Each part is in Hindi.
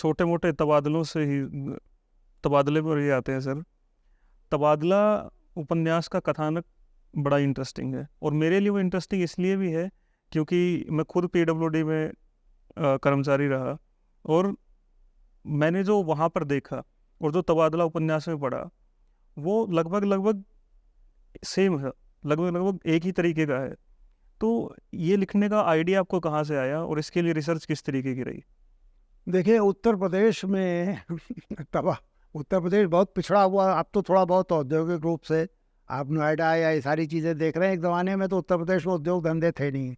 छोटे मोटे तबादलों से ही तबादले पर ही आते हैं सर। तबादला उपन्यास का कथानक बड़ा इंटरेस्टिंग है, और मेरे लिए वो इंटरेस्टिंग इसलिए भी है क्योंकि मैं खुद पीडब्ल्यूडी में कर्मचारी रहा, और मैंने जो वहाँ पर देखा और जो तबादला उपन्यास में पढ़ा वो लगभग लगभग सेम है, लगभग लगभग एक ही तरीके का है। तो ये लिखने का आइडिया आपको कहाँ से आया और इसके लिए रिसर्च किस तरीके की रही? देखिए, उत्तर प्रदेश में तबाह उत्तर प्रदेश बहुत पिछड़ा हुआ, अब तो थोड़ा बहुत औद्योगिक रूप से आप नोएडा या ये सारी चीज़ें देख रहे हैं। एक ज़माने में तो उत्तर प्रदेश में उद्योग धंधे थे नहीं।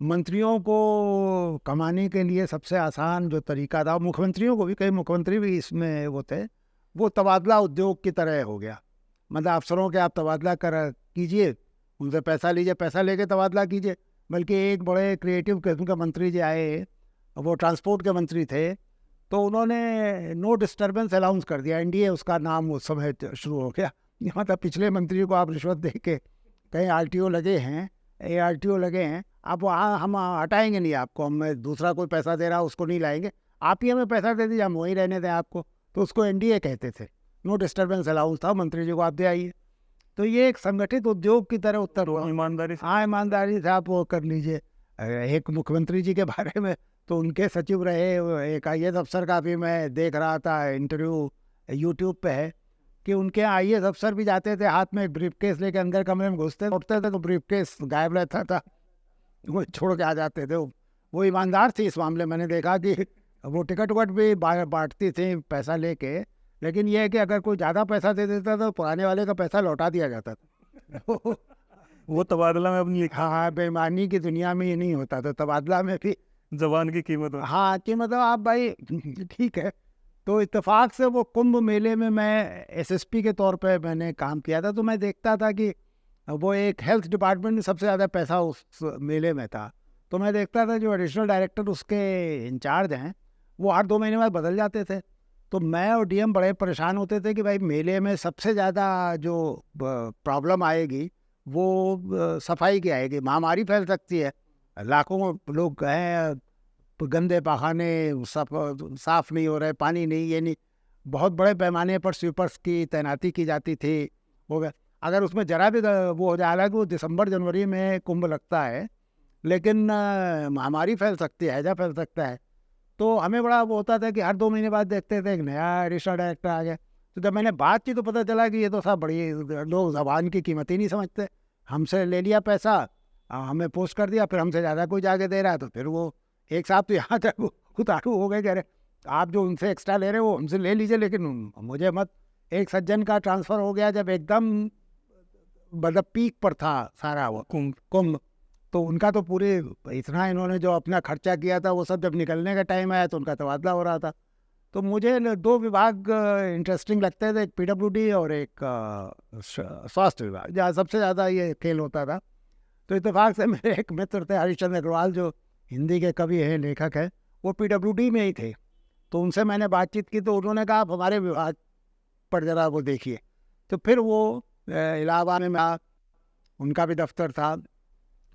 मंत्रियों को कमाने के लिए सबसे आसान जो तरीका था, मुख्यमंत्रियों को भी, कई मुख्यमंत्री भी इसमें वो थे, वो तबादला उद्योग की तरह हो गया। मतलब अफसरों के आप तबादला कर कीजिए, उनसे पैसा लीजिए, पैसा लेके तबादला कीजिए। बल्कि एक बड़े क्रिएटिव किस्म के मंत्री जी आए, वो ट्रांसपोर्ट के मंत्री थे, तो उन्होंने नो डिस्टर्बेंस अलाउंस कर दिया। एनडीए उसका नाम उस समय शुरू हो गया। मतलब पिछले मंत्री को आप रिश्वत दे के, कहीं आरटीओ लगे हैं, एआरटीओ लगे हैं, आप वहाँ हम हटाएंगे नहीं आपको, हम दूसरा कोई पैसा दे रहा उसको नहीं लाएंगे, आप ही हमें पैसा दे दीजिए, हम वहीं रहने दें आपको। तो उसको एनडीए कहते थे, नो डिस्टर्बेंस अलाउंस था, मंत्री जी को आप दे आइए। तो ये एक संगठित उद्योग की तरह उत्तर हुआ। ईमानदारी से। हाँ, ईमानदारी से आप वो कर लीजिए। एक मुख्यमंत्री जी के बारे में तो उनके सचिव रहे एक आईएएस अफसर का भी मैं देख रहा था, इंटरव्यू यूट्यूब पे है, कि उनके आईएएस अफसर भी जाते थे हाथ में ब्रीफकेस लेके, अंदर कमरे में घुसते उठते थे तो ब्रीफकेस गायब रहता था, वो छोड़ के आ जाते थे। वो ईमानदार थी इस मामले। मैंने देखा कि वो टिकट वकट भी बांटती थी पैसा लेके, लेकिन यह है कि अगर कोई ज़्यादा पैसा दे देता तो पुराने वाले का पैसा लौटा दिया जाता था। वो तबादला में अपनी हाँ, बेईमानी की दुनिया में ये नहीं होता था, तबादला में भी जबान की कीमत है। हाँ, कि मतलब आप भाई ठीक है। तो इत्तेफाक से वो कुंभ मेले में मैं एसएसपी के तौर पे मैंने काम किया था, तो मैं देखता था कि वो एक हेल्थ डिपार्टमेंट में सबसे ज़्यादा पैसा उस मेले में था। तो मैं देखता था जो एडिशनल डायरेक्टर उसके इंचार्ज हैं वो 8-2 महीने बाद बदल जाते थे। तो मैं और डीएम बड़े परेशान होते थे कि भाई मेले में सबसे ज़्यादा जो प्रॉब्लम आएगी वो सफाई की आएगी। महामारी फैल सकती है, लाखों लोग गए, गंदे पाखाने साफ नहीं हो रहे, पानी नहीं, ये नहीं। बहुत बड़े पैमाने पर स्वीपर्स की तैनाती की जाती थी। हो गया, अगर उसमें जरा भी वो हो जाए, हालांकि वो दिसंबर जनवरी में कुंभ लगता है, लेकिन महामारी फैल सकती है, हैजा फैल सकता है। तो हमें बड़ा वो होता था कि हर 2 महीने बाद देखते थे एक नया एडिशनल डायरेक्टर आ गया। तो जब मैंने बात की तो पता चला कि ये तो सब बड़ी लोग जबान की कीमत ही नहीं समझते। हमसे ले लिया पैसा, हमें पोस्ट कर दिया, फिर हमसे ज़्यादा कोई जाके दे रहा है, तो फिर वो एक साहब तो यहाँ तक उतारू हो गए, कह रहे आप जो उनसे एक्स्ट्रा ले रहे हो वो हमसे ले लीजिए, लेकिन मुझे मत। एक सज्जन का ट्रांसफ़र हो गया जब एकदम मतलब पीक पर था सारा वो कुंभ, तो उनका तो पूरे इतना इन्होंने जो अपना खर्चा किया था वो सब जब निकलने का टाइम आया तो उनका तबादला हो रहा था। तो मुझे 2 विभाग इंटरेस्टिंग लगते थे, एक पीडब्ल्यूडी और एक स्वास्थ्य विभाग, जहाँ सबसे ज़्यादा ये खेल होता था। तो इत्तेफाक से मेरे एक मित्र थे हरिश्चंद्र अग्रवाल, जो हिंदी के कवि हैं, लेखक हैं, वो पीडब्ल्यूडी में ही थे। तो उनसे मैंने बातचीत की तो उन्होंने कहा आप हमारे विभाग पर ज़रा वो देखिए। तो फिर वो इलाहाबाद में उनका भी दफ्तर था।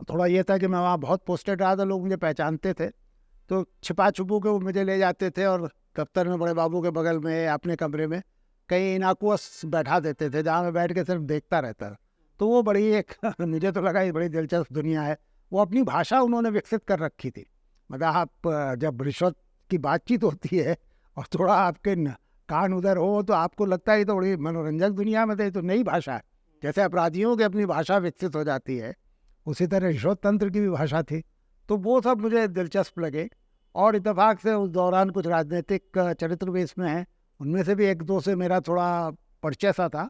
थोड़ा ये था कि मैं वहाँ बहुत पोस्टेड रहा था, लोग मुझे पहचानते थे, तो छिपा छुपू के वो मुझे ले जाते थे और दफ्तर में बड़े बाबू के बगल में अपने कमरे में कहीं इनाकुअस बैठा देते थे, जहाँ मैं बैठ के सिर्फ देखता रहता। तो वो बड़ी एक मुझे तो लगा ये बड़ी दिलचस्प दुनिया है। वो अपनी भाषा उन्होंने विकसित कर रखी थी। मतलब आप जब रिश्वत की बातचीत होती है और थोड़ा आपके कान उधर हो तो आपको लगता है ये तो बड़ी मनोरंजक दुनिया में थे, तो नई भाषा है। जैसे अपराधियों की अपनी भाषा विकसित हो जाती है, उसी तरह रिश्वत तंत्र की भी भाषा थी। तो वो सब मुझे दिलचस्प लगे। और इत्तेफाक से उस दौरान कुछ राजनीतिक चरित्र भी इसमें हैं, उनमें से भी 1-2 से मेरा थोड़ा परिचय सा था।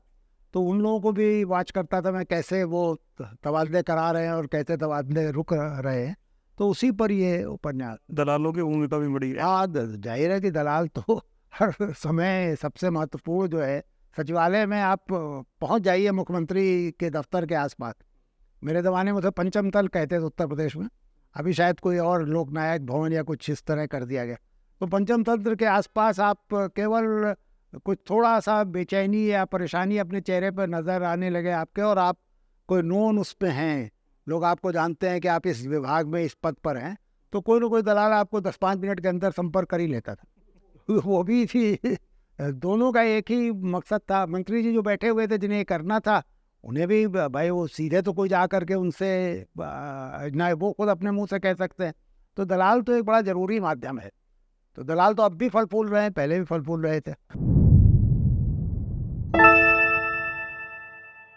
तो उन लोगों को भी वाच करता था मैं, कैसे वो तबादले करा रहे हैं और कैसे तबादले रुक रहे हैं। तो उसी पर ये उपन्यास। दलालों की भूमिका भी बड़ी है। हाँ, जाहिर है कि दलाल तो हर समय सबसे महत्वपूर्ण जो है। सचिवालय में आप पहुंच जाइए मुख्यमंत्री के दफ्तर के आसपास, मेरे ज़माने में उसे पंचम तल कहते थे उत्तर प्रदेश में, अभी शायद कोई और लोकनायक भवन या कुछ इस तरह कर दिया गया। तो पंचम तंत्र के आसपास आप केवल कुछ थोड़ा सा बेचैनी या परेशानी अपने चेहरे पर नज़र आने लगे आपके, और आप कोई नोन उस पे हैं, लोग आपको जानते हैं कि आप इस विभाग में इस पद पर हैं, तो कोई ना कोई दलाल आपको 10-5 मिनट के अंदर संपर्क कर ही लेता था। वो भी थी। दोनों का एक ही मकसद था। मंत्री जी जो बैठे हुए थे जिन्हें ये करना था, उन्हें भी भाई वो सीधे तो कोई जा करके उनसे ना वो खुद अपने मुंह से कह सकते हैं। तो दलाल तो एक बड़ा जरूरी माध्यम है। तो दलाल तो अब भी फल फूल रहे हैं, पहले भी फल फूल रहे थे।